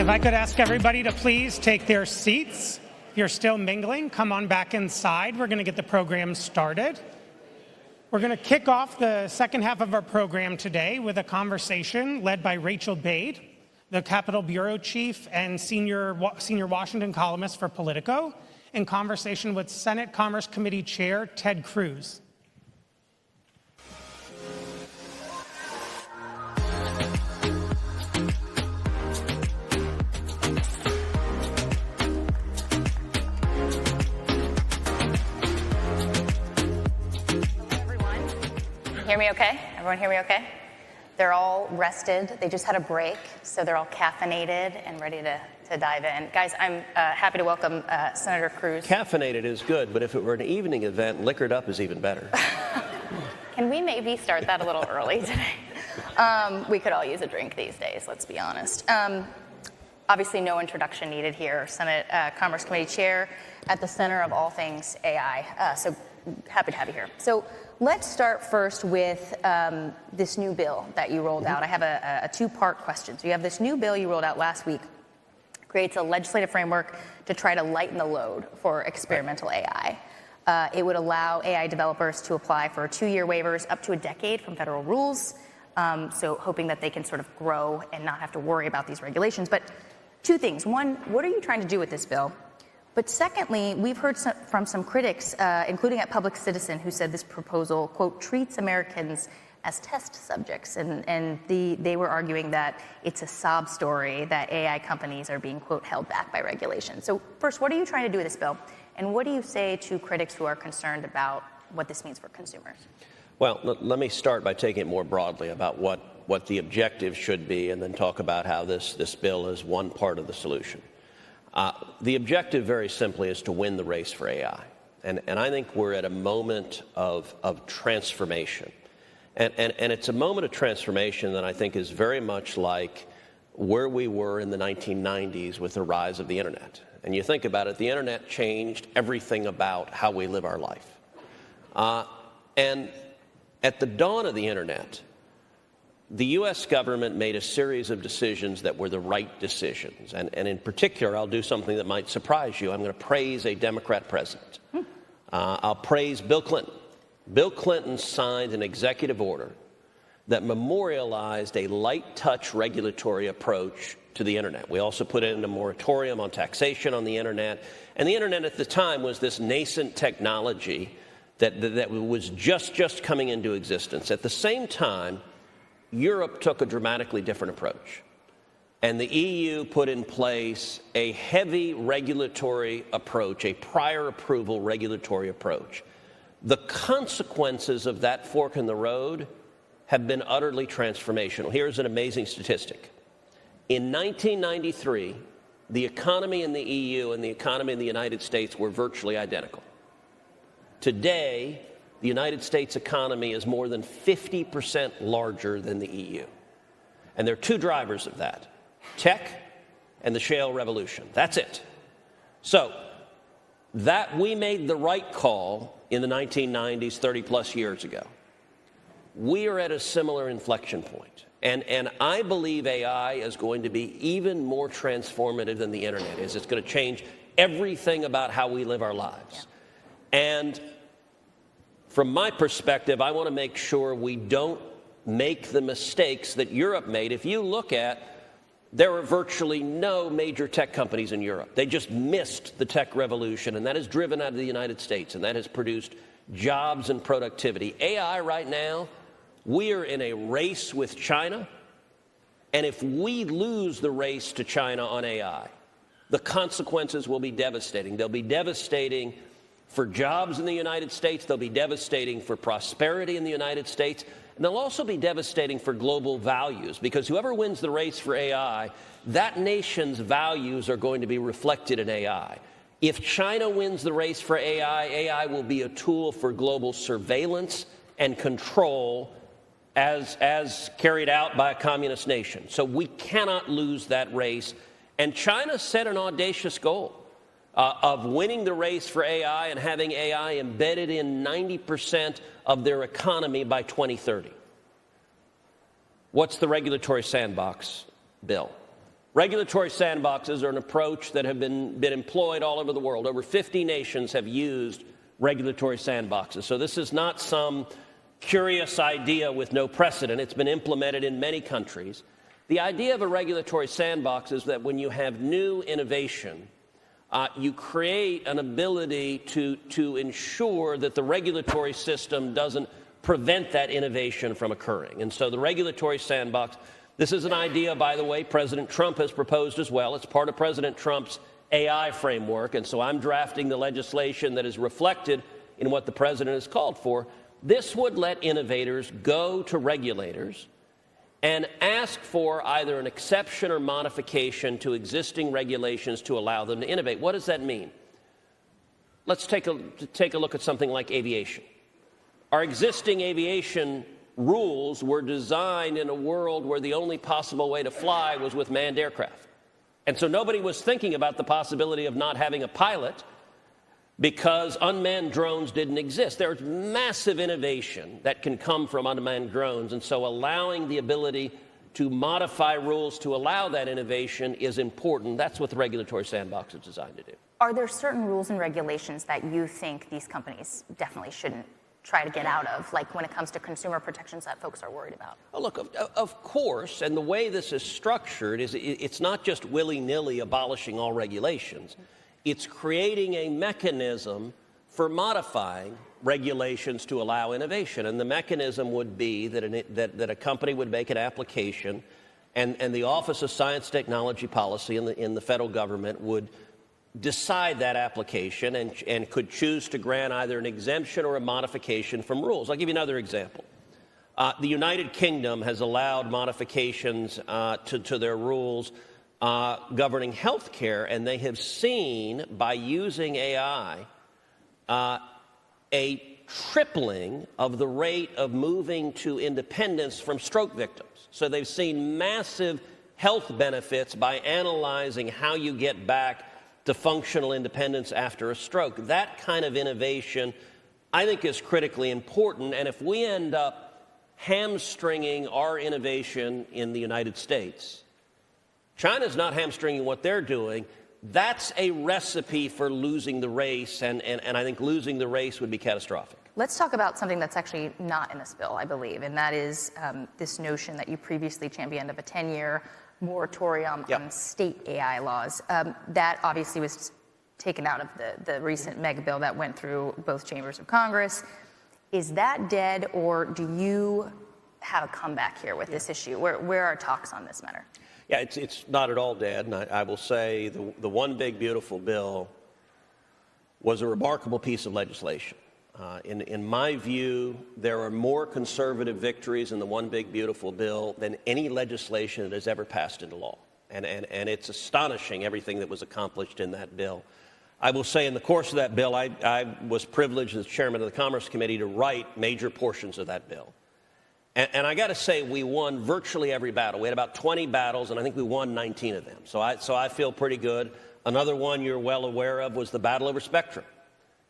If I could ask everybody to please take their seats. If you're still mingling, come on back inside. We're going to get the program started. We're going to kick off the second half of our program today with a conversation led by Rachael Bade, the Capitol Bureau Chief and senior Washington columnist for Politico, in conversation with Senate Commerce Committee Chair Ted Cruz. Hear me okay? Everyone hear me okay? They're all rested. They just had a break, so they're all caffeinated and ready to dive in. Guys, I'm happy to welcome Senator Cruz. Caffeinated is good, but if it were an evening event, liquored up is even better. Can we maybe start that a little early today? We could all use a drink these days, let's be honest. Obviously, no introduction needed here. Senate Commerce Committee Chair at the center of all things AI. So happy to have you here. So let's start first with this new bill that you rolled out. I have a two-part question. So you have this new bill you rolled out last week, creates a legislative framework to try to lighten the load for experimental AI. It would allow AI developers to apply for 2-year waivers up to a decade from federal rules, so hoping that they can sort of grow and not have to worry about these regulations. But two things. One, what are you trying to do with this bill? But secondly, we've heard from some critics, including at Public Citizen, who said this proposal, quote, treats Americans as test subjects. And they were arguing that it's a sob story that AI companies are being, quote, held back by regulation. So first, what are you trying to do with this bill? And what do you say to critics who are concerned about what this means for consumers? Well, let me start by taking it more broadly about what the objective should be, and then talk about how this bill is one part of the solution. The objective, very simply, is to win the race for AI. And I think we're at a moment of transformation. And it's a moment of transformation that I think is very much like where we were in the 1990s with the rise of the Internet. And you think about it, the Internet changed everything about how we live our life. And at the dawn of the Internet, the U.S. government made a series of decisions that were the right decisions. And in particular, I'll do something that might surprise you. I'm going to praise a Democrat president. I'll praise Bill Clinton. Bill Clinton signed an executive order that memorialized a light-touch regulatory approach to the Internet. We also put in a moratorium on taxation on the Internet. And the Internet at the time was this nascent technology that was just coming into existence. At the same time, Europe took a dramatically different approach, and the EU put in place a heavy regulatory approach, a prior approval regulatory approach. The consequences of that fork in the road have been utterly transformational. Here's an amazing statistic. In 1993, the economy in the EU and the economy in the United States were virtually identical. Today, the United States economy is more than 50% larger than the EU. And there are two drivers of that: tech and the shale revolution. That's it. So that we made the right call in the 1990s, 30 plus years ago. We are at a similar inflection point. And I believe AI is going to be even more transformative than the Internet is. It's going to change everything about how we live our lives. Yeah. And from my perspective, I want to make sure we don't make the mistakes that Europe made. If you look at, there are virtually no major tech companies in Europe. They just missed the tech revolution, and that is driven out of the United States, and that has produced jobs and productivity. AI right now, we are in a race with China, and if we lose the race to China on AI, the consequences will be devastating. They'll be devastating for jobs in the United States, they'll be devastating for prosperity in the United States, and they'll also be devastating for global values, because whoever wins the race for AI, that nation's values are going to be reflected in AI. If China wins the race for AI, AI will be a tool for global surveillance and control as carried out by a communist nation. So we cannot lose that race. And China set an audacious goal of winning the race for AI and having AI embedded in 90% of their economy by 2030. What's the regulatory sandbox bill? Regulatory sandboxes are an approach that have been employed all over the world. Over 50 nations have used regulatory sandboxes. So this is not some curious idea with no precedent. It's been implemented in many countries. The idea of a regulatory sandbox is that when you have new innovation, you create an ability to ensure that the regulatory system doesn't prevent that innovation from occurring. And so the regulatory sandbox, this is an idea, by the way, President Trump has proposed as well. It's part of President Trump's AI framework, and so I'm drafting the legislation that is reflected in what the president has called for. This would let innovators go to regulators and ask for either an exception or modification to existing regulations to allow them to innovate. What does that mean? Let's take a look at something like aviation. Our existing aviation rules were designed in a world where the only possible way to fly was with manned aircraft. And so nobody was thinking about the possibility of not having a pilot because unmanned drones didn't exist. There's massive innovation that can come from unmanned drones, and so allowing the ability to modify rules to allow that innovation is important. That's what the regulatory sandbox is designed to do. Are there certain rules and regulations that you think these companies definitely shouldn't try to get out of, like when it comes to consumer protections that folks are worried about? Oh, look, of course, and the way this is structured is it's not just willy-nilly abolishing all regulations. It's creating a mechanism for modifying regulations to allow innovation. And the mechanism would be that a company would make an application, and the Office of Science Technology Policy in the federal government would decide that application and could choose to grant either an exemption or a modification from rules. I'll give you another example. The United Kingdom has allowed modifications to their rules governing health care, and they have seen, by using AI, a tripling of the rate of moving to independence from stroke victims. So they've seen massive health benefits by analyzing how you get back to functional independence after a stroke. That kind of innovation, I think, is critically important, and if we end up hamstringing our innovation in the United States, China's not hamstringing what they're doing. That's a recipe for losing the race, and I think losing the race would be catastrophic. Let's talk about something that's actually not in this bill, I believe, and that is this notion that you previously championed of a 10-year moratorium on state AI laws. That obviously was taken out of the recent mega bill that went through both chambers of Congress. Is that dead, or do you have a comeback here with this issue? Where are talks on this matter? Yeah, it's not at all dead, and I will say the One Big Beautiful Bill was a remarkable piece of legislation. In my view, there are more conservative victories in the One Big Beautiful Bill than any legislation that has ever passed into law. And it's astonishing, everything that was accomplished in that bill. I will say in the course of that bill, I was privileged as chairman of the Commerce Committee to write major portions of that bill. And I got to say, we won virtually every battle. We had about 20 battles, and I think we won 19 of them. So I feel pretty good. Another one you're well aware of was the battle over spectrum.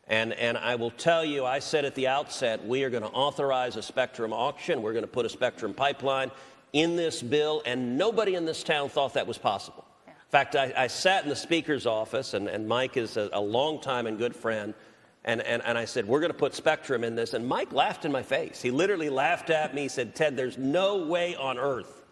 And I will tell you, I said at the outset, we are going to authorize a spectrum auction. We're going to put a spectrum pipeline in this bill, and nobody in this town thought that was possible. Yeah. In fact, I sat in the Speaker's office, and Mike is a long-time and good friend, and I said, we're going to put spectrum in this, and Mike laughed in my face. He literally laughed at me. He said, Ted, there's no way on earth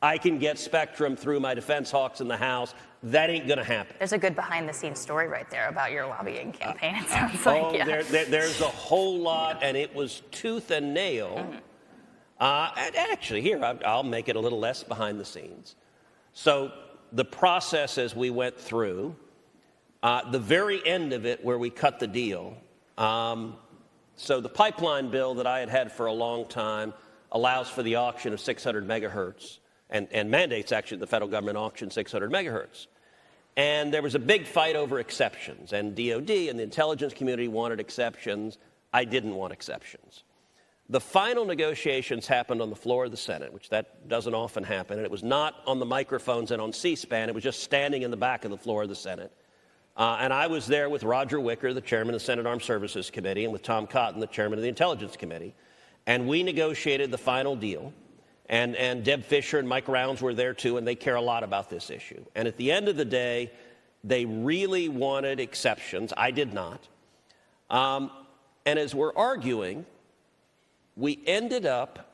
I can get spectrum through my defense hawks in the House. That ain't going to happen. There's a good behind-the-scenes story right there about your lobbying campaign, it sounds like. Yeah. There's a whole lot, and it was tooth and nail. And actually, here, I'll make it a little less behind the scenes. So the process as we went through, the very end of it where we cut the deal, so the pipeline bill that I had for a long time allows for the auction of 600 megahertz and mandates, actually, the federal government auction 600 megahertz. And there was a big fight over exceptions, and DOD and the intelligence community wanted exceptions. I didn't want exceptions. The final negotiations happened on the floor of the Senate, which that doesn't often happen, and it was not on the microphones and on C-SPAN. It was just standing in the back of the floor of the Senate. And I was there with Roger Wicker, the chairman of the Senate Armed Services Committee, and with Tom Cotton, the chairman of the Intelligence Committee. And we negotiated the final deal. And Deb Fisher and Mike Rounds were there too, and they care a lot about this issue. And at the end of the day, they really wanted exceptions. I did not. And as we're arguing, we ended up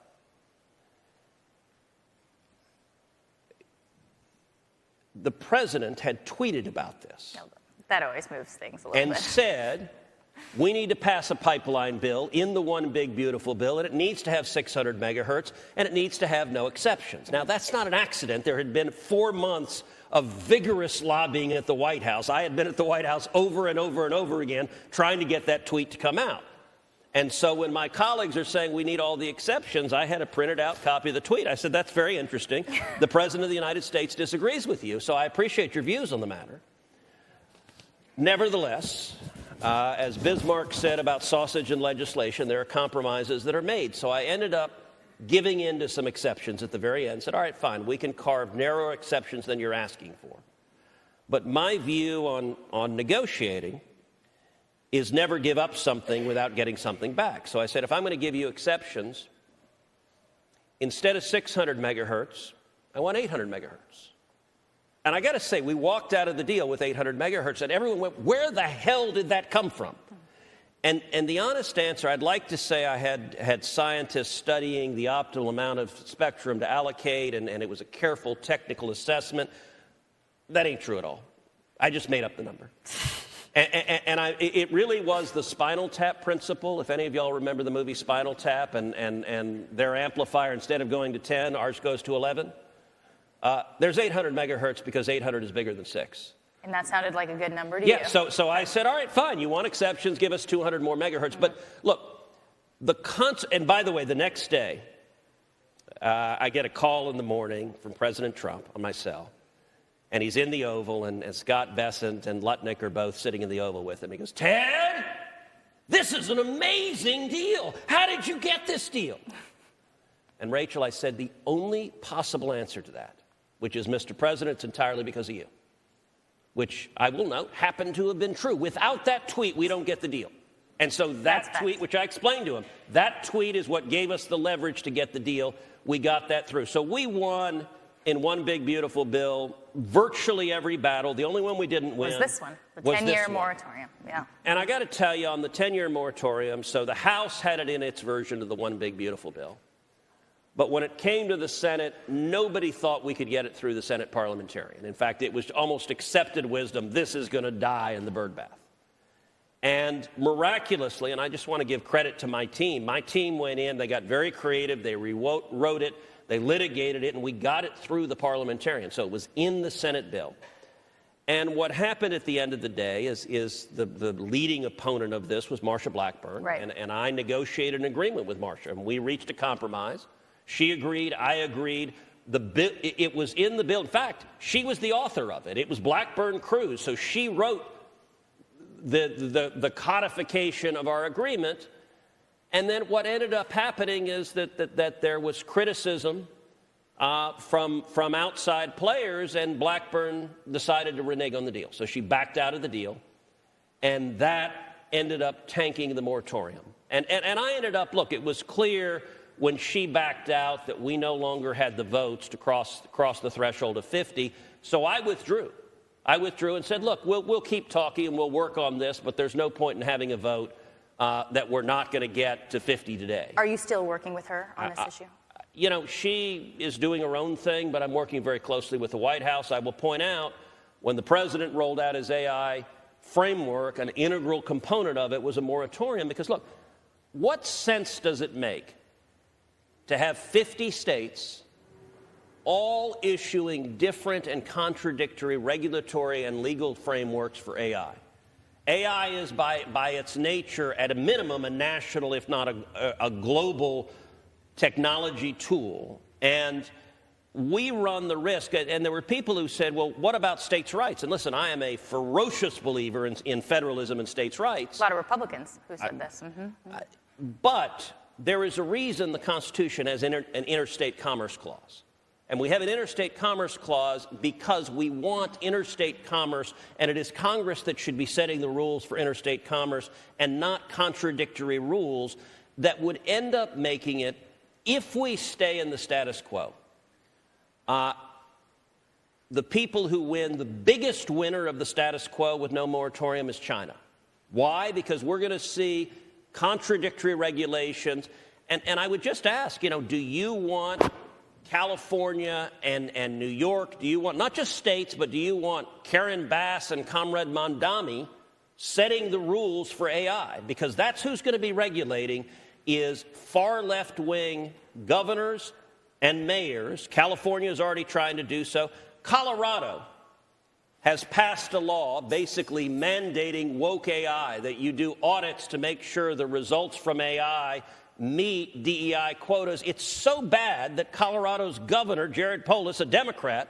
the president had tweeted about this. That always moves things a little and bit. said, we need to pass a pipeline bill in the one big beautiful bill, and it needs to have 600 megahertz, and it needs to have no exceptions. Now, that's not an accident. There had been 4 months of vigorous lobbying at the White House. I had been at the White House over and over and over again trying to get that tweet to come out. And so when my colleagues are saying we need all the exceptions, I had a printed out copy of the tweet. I said, that's very interesting. The President of the United States disagrees with you, so I appreciate your views on the matter. Nevertheless, as Bismarck said about sausage and legislation, there are compromises that are made. So I ended up giving in to some exceptions at the very end, said, all right, fine, we can carve narrower exceptions than you're asking for. But my view on negotiating is never give up something without getting something back. So I said, if I'm going to give you exceptions, instead of 600 megahertz, I want 800 megahertz. And I got to say, we walked out of the deal with 800 megahertz, and everyone went, where the hell did that come from? And the honest answer, I'd like to say I had scientists studying the optimal amount of spectrum to allocate, and it was a careful technical assessment. That ain't true at all. I just made up the number. It really was the Spinal Tap principle. If any of y'all remember the movie Spinal Tap, and their amplifier, instead of going to 10, ours goes to 11. There's 800 megahertz because 800 is bigger than 6. And that sounded like a good number to you. Yeah, so I said, all right, fine, you want exceptions, give us 200 more megahertz. But look, and by the way, the next day, I get a call in the morning from President Trump on my cell. And he's in the Oval, and Scott Bessent and Lutnick are both sitting in the Oval with him. He goes, Ted, this is an amazing deal. How did you get this deal? And Rachael, I said, the only possible answer to that, which is, Mr. President, it's entirely because of you, which I will note happened to have been true. Without that tweet, we don't get the deal. And so that tweet, which I explained to him, that tweet is what gave us the leverage to get the deal. We got that through. So we won in one big, beautiful bill, virtually every battle. The only one we didn't win was this one, the 10-year moratorium. Yeah. And I got to tell you, on the 10-year moratorium, so the House had it in its version of the one big, beautiful bill. But when it came to the Senate, nobody thought we could get it through the Senate parliamentarian. In fact, it was almost accepted wisdom, this is going to die in the birdbath. And miraculously, and I just want to give credit to my team went in, they got very creative, they rewrote it, they litigated it, and we got it through the parliamentarian. So it was in the Senate bill. And what happened at the end of the day is the leading opponent of this was Marsha Blackburn. Right. And I negotiated an agreement with Marsha, and we reached a compromise. She agreed, I agreed. It was in the bill. In fact, she was the author of it. It was Blackburn Cruz. So she wrote the codification of our agreement. And then what ended up happening is that there was criticism from outside players, and Blackburn decided to renege on the deal. So she backed out of the deal, and that ended up tanking the moratorium. And I ended up, look, it was clear when she backed out that we no longer had the votes to cross the threshold of 50. So I withdrew. And said, look, we'll keep talking and we'll work on this, but there's no point in having a vote that we're not going to get to 50 today. Are you still working with her on this issue? You know, she is doing her own thing, but I'm working very closely with the White House. I will point out, when the president rolled out his AI framework, an integral component of it was a moratorium, because look, what sense does it make to have 50 states all issuing different and contradictory regulatory and legal frameworks for AI? AI is by its nature, at a minimum, a national, if not a global technology tool. And we run the risk, and there were people who said, well, what about states' rights? And listen, I am a ferocious believer in federalism and states' rights. A lot of Republicans who said this. But there is a reason the Constitution has an interstate commerce clause. And we have an interstate commerce clause because we want interstate commerce, and it is Congress that should be setting the rules for interstate commerce, and not contradictory rules that would end up making it if we stay in the status quo, the people who win, the biggest winner of the status quo with no moratorium is China. Why? Because we're going to see contradictory regulations. And I would just ask, do you want California and New York, do you want not just states, but do you want Karen Bass and Comrade Mondami setting the rules for AI? Because that's who's going to be regulating, is far left-wing governors and mayors. California is already trying to do so. Colorado has passed a law basically mandating woke AI, that you do audits to make sure the results from AI meet DEI quotas. It's so bad that Colorado's governor, Jared Polis, a Democrat,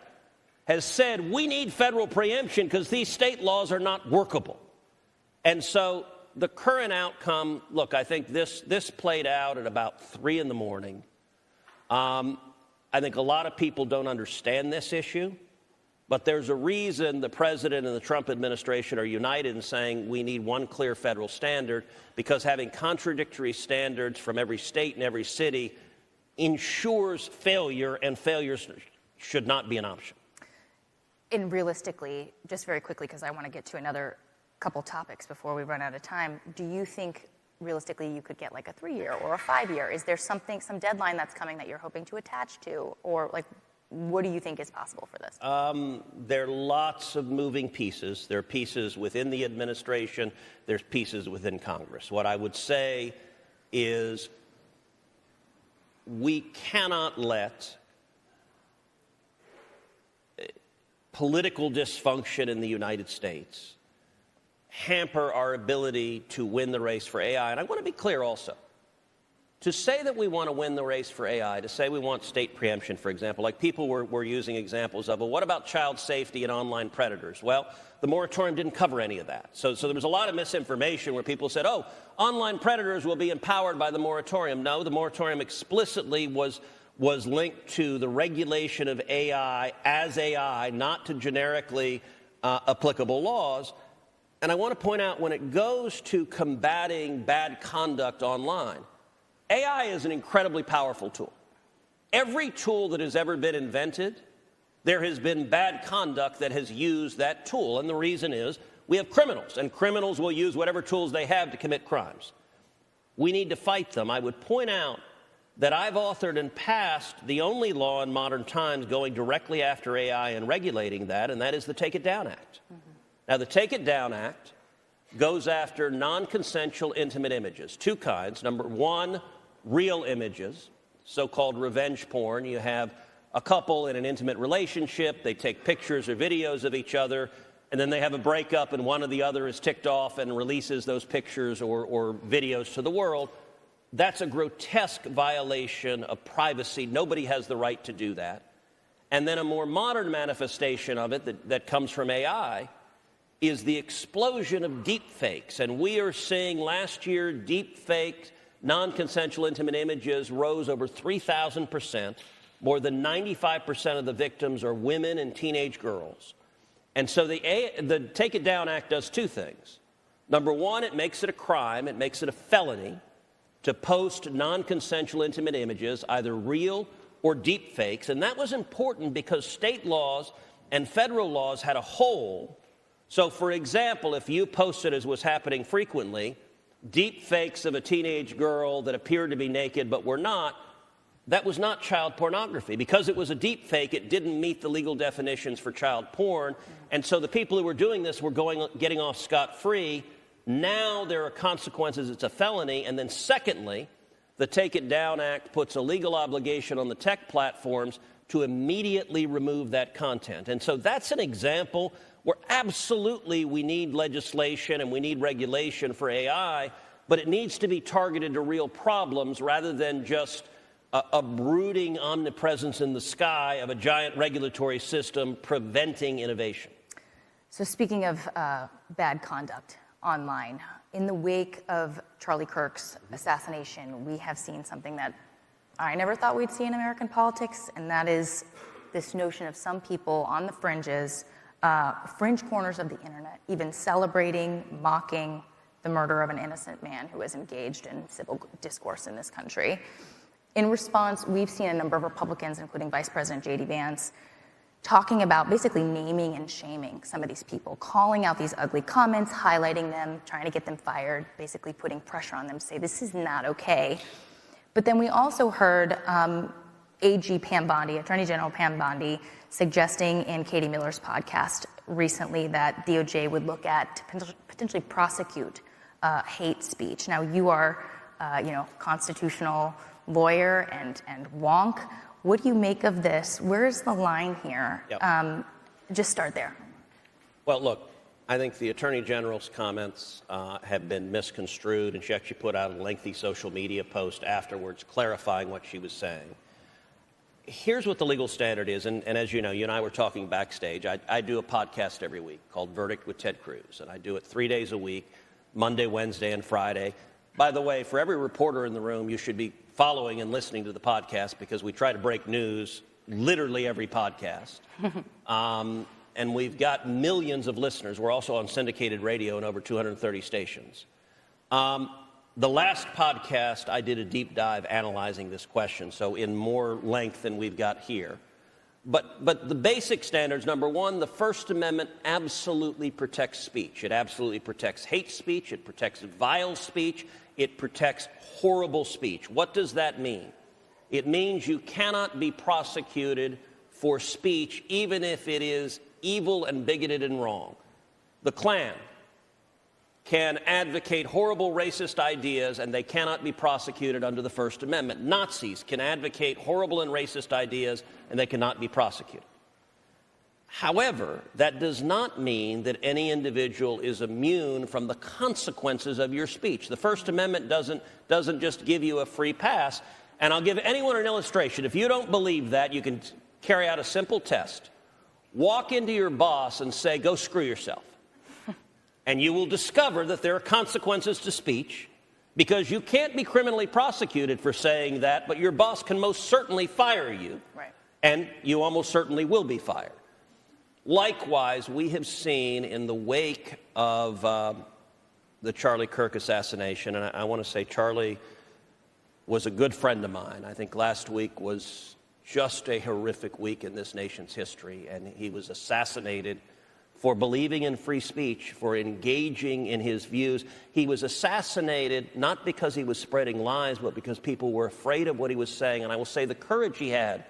has said we need federal preemption because these state laws are not workable. And so the current outcome, look, I think this played out at about 3 in the morning. I think a lot of people don't understand this issue, but there's a reason the president and the Trump administration are united in saying we need one clear federal standard, because having contradictory standards from every state and every city ensures failure, and failures should not be an option. And realistically, just very quickly, because I want to get to another couple topics before we run out of time, do you think realistically you could get like a 3-year or a 5-year? Is there some deadline that's coming that you're hoping to attach to? Or like, what do you think is possible for this? There are lots of moving pieces. There are pieces within the administration. There's pieces within Congress. What I would say is we cannot let political dysfunction in the United States hamper our ability to win the race for AI. And I want to be clear also. To say that we want to win the race for AI, to say we want state preemption, for example, like people were using examples of, well, what about child safety and online predators? Well, the moratorium didn't cover any of that. So there was a lot of misinformation where people said, oh, online predators will be empowered by the moratorium. No, the moratorium explicitly was linked to the regulation of AI as AI, not to generically applicable laws. And I want to point out, when it goes to combating bad conduct online, AI is an incredibly powerful tool. Every tool that has ever been invented, there has been bad conduct that has used that tool. And the reason is we have criminals, and criminals will use whatever tools they have to commit crimes. We need to fight them. I would point out that I've authored and passed the only law in modern times going directly after AI and regulating that, and that is the Take It Down Act. Mm-hmm. Now, the Take It Down Act goes after non-consensual intimate images, 2 kinds. Number 1, real images, so-called revenge porn. You have a couple in an intimate relationship, they take pictures or videos of each other, and then they have a breakup and one or the other is ticked off and releases those pictures or videos to the world. That's a grotesque violation of privacy. Nobody has the right to do that. And then a more modern manifestation of it that comes from AI is the explosion of deep fakes. And we are seeing last year deep fake non-consensual intimate images rose over 3,000%. More than 95% of the victims are women and teenage girls. And so the Take It Down Act does 2 things. Number 1, it makes it a crime, it makes it a felony to post non-consensual intimate images, either real or deep fakes. And that was important because state laws and federal laws had a hole. So, for example, if you posted, as was happening frequently, deep fakes of a teenage girl that appeared to be naked but were not, that was not child pornography. Because it was a deep fake, it didn't meet the legal definitions for child porn. And so the people who were doing this were getting off scot-free. Now there are consequences. It's a felony. And then secondly, the Take It Down Act puts a legal obligation on the tech platforms to immediately remove that content. And so that's an example where absolutely we need legislation and we need regulation for AI, but it needs to be targeted to real problems rather than just a brooding omnipresence in the sky of a giant regulatory system preventing innovation. So speaking of bad conduct online, in the wake of Charlie Kirk's assassination, we have seen something that I never thought we'd see in American politics, and that is this notion of some people on the fringes, fringe corners of the internet, even celebrating, mocking the murder of an innocent man who was engaged in civil discourse in this country. In response, we've seen a number of Republicans, including Vice President J.D. Vance, talking about basically naming and shaming some of these people, calling out these ugly comments, highlighting them, trying to get them fired, basically putting pressure on them to say, this is not okay. But then we also heard AG Pam Bondi, Attorney General Pam Bondi, suggesting in Katie Miller's podcast recently that DOJ would look at to potentially prosecute hate speech. Now, you are, constitutional lawyer and wonk. What do you make of this? Where's the line here? Yep. Just start there. Well, look, I think the Attorney General's comments have been misconstrued, and she actually put out a lengthy social media post afterwards clarifying what she was saying. Here's what the legal standard is, and as you know, you and I were talking backstage. I do a podcast every week called Verdict with Ted Cruz, and I do it 3 days a week, Monday, Wednesday, and Friday. By the way, for every reporter in the room, you should be following and listening to the podcast because we try to break news literally every podcast. And we've got millions of listeners. We're also on syndicated radio in over 230 stations. The last podcast, I did a deep dive analyzing this question, so in more length than we've got here. But the basic standards, number one, the First Amendment absolutely protects speech. It absolutely protects hate speech. It protects vile speech. It protects horrible speech. What does that mean? It means you cannot be prosecuted for speech even if it is evil and bigoted and wrong. The Klan can advocate horrible racist ideas and they cannot be prosecuted under the First Amendment. Nazis can advocate horrible and racist ideas and they cannot be prosecuted. However, that does not mean that any individual is immune from the consequences of your speech. The First Amendment doesn't just give you a free pass. And I'll give anyone an illustration. If you don't believe that, you can carry out a simple test. Walk into your boss and say, go screw yourself. And you will discover that there are consequences to speech because you can't be criminally prosecuted for saying that, but your boss can most certainly fire you. Right. And you almost certainly will be fired. Likewise, we have seen in the wake of the Charlie Kirk assassination, and I want to say Charlie was a good friend of mine. I think last week was just a horrific week in this nation's history, and he was assassinated for believing in free speech, for engaging in his views. He was assassinated not because he was spreading lies, but because people were afraid of what he was saying. And I will say the courage he had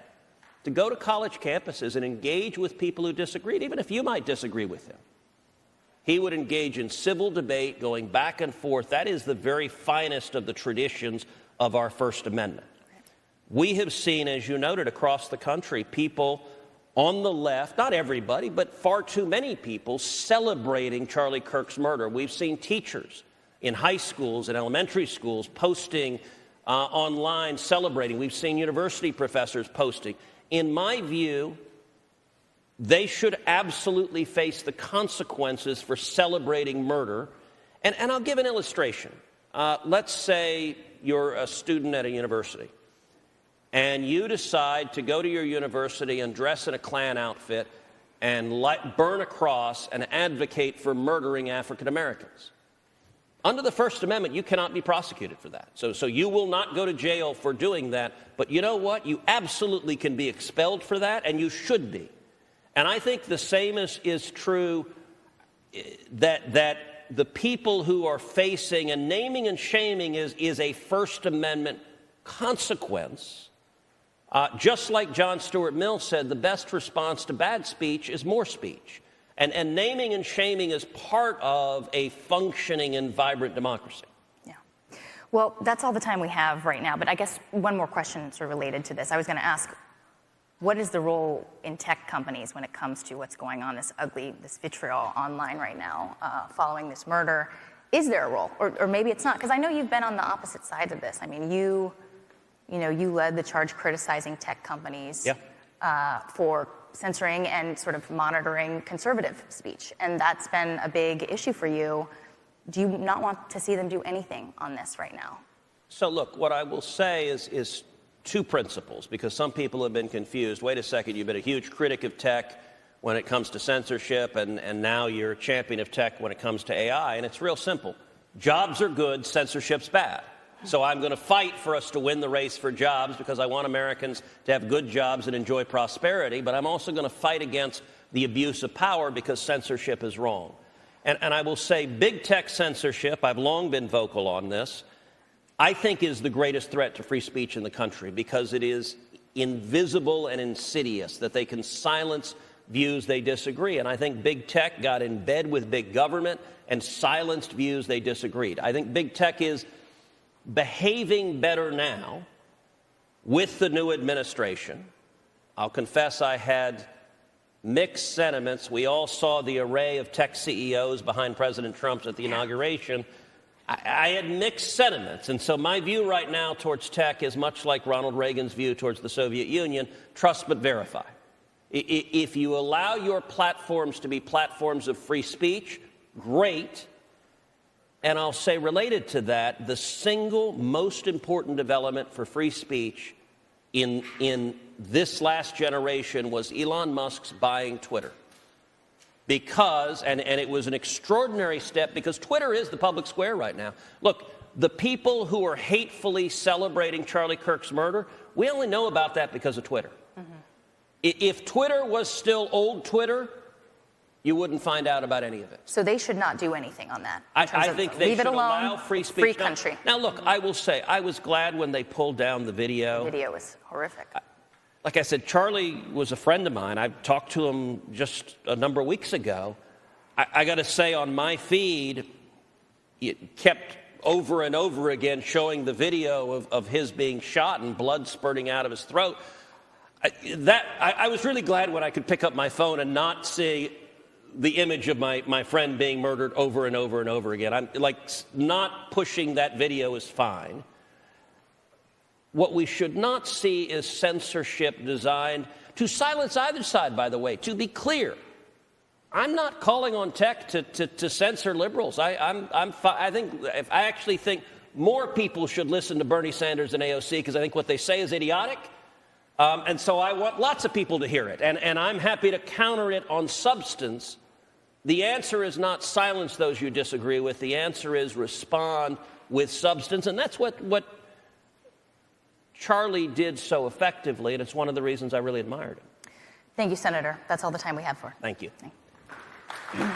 to go to college campuses and engage with people who disagreed, even if you might disagree with him. He would engage in civil debate, going back and forth. That is the very finest of the traditions of our First Amendment. We have seen, as you noted, across the country, people on the left, not everybody, but far too many people celebrating Charlie Kirk's murder. We've seen teachers in high schools and elementary schools posting online, celebrating. We've seen university professors posting. In my view, they should absolutely face the consequences for celebrating murder. And I'll give an illustration. Let's say you're a student at a university, and you decide to go to your university and dress in a Klan outfit and burn a cross and advocate for murdering African Americans. Under the First Amendment, you cannot be prosecuted for that. So you will not go to jail for doing that. But you know what? You absolutely can be expelled for that, and you should be. And I think the same is true that the people who are facing, and naming and shaming is a First Amendment consequence. Just like John Stuart Mill said, the best response to bad speech is more speech. And naming and shaming is part of a functioning and vibrant democracy. Yeah. Well, that's all the time we have right now. But I guess one more question sort of related to this. I was going to ask, what is the role in tech companies when it comes to what's going on, this vitriol online right now following this murder? Is there a role? Or maybe it's not? Because I know you've been on the opposite sides of this. I mean, you led the charge criticizing tech companies for censoring and sort of monitoring conservative speech. And that's been a big issue for you. Do you not want to see them do anything on this right now? So look, what I will say is two principles, because some people have been confused. Wait a second, you've been a huge critic of tech when it comes to censorship, and now you're a champion of tech when it comes to AI. And it's real simple. Jobs are good, censorship's bad. So I'm going to fight for us to win the race for jobs because I want Americans to have good jobs and enjoy prosperity. But I'm also going to fight against the abuse of power because censorship is wrong. And I will say big tech censorship, I've long been vocal on this, I think is the greatest threat to free speech in the country because it is invisible and insidious, that they can silence views they disagree. And I think big tech got in bed with big government and silenced views they disagreed. I think big tech is behaving better now with the new administration. I'll confess I had mixed sentiments. We all saw the array of tech CEOs behind President Trump at the inauguration. I had mixed sentiments. And so my view right now towards tech is much like Ronald Reagan's view towards the Soviet Union: trust but verify. If you allow your platforms to be platforms of free speech, great. And I'll say, related to that, the single most important development for free speech in this last generation was Elon Musk's buying Twitter. Because, and it was an extraordinary step, because Twitter is the public square right now. Look, the people who are hatefully celebrating Charlie Kirk's murder, we only know about that because of Twitter. Mm-hmm. If Twitter was still old Twitter, you wouldn't find out about any of it. So they should not do anything on that. I think they should allow free speech. Free country. Now, look, I will say, I was glad when they pulled down the video. The video was horrific. Like I said, Charlie was a friend of mine. I talked to him just a number of weeks ago. I got to say, on my feed, it kept over and over again showing the video of his being shot and blood spurting out of his throat. I was really glad when I could pick up my phone and not see the image of my friend being murdered over and over and over again. I'm like, not pushing that video is fine. What we should not see is censorship designed to silence either side, by the way. To be clear, I'm not calling on tech to censor liberals. I actually think more people should listen to Bernie Sanders and AOC because I think what they say is idiotic. And so I want lots of people to hear it. And I'm happy to counter it on substance. The answer is not silence those you disagree with. The answer is respond with substance. And that's what Charlie did so effectively. And it's one of the reasons I really admired him. Thank you, Senator. That's all the time we have for. Thank you. Thank you.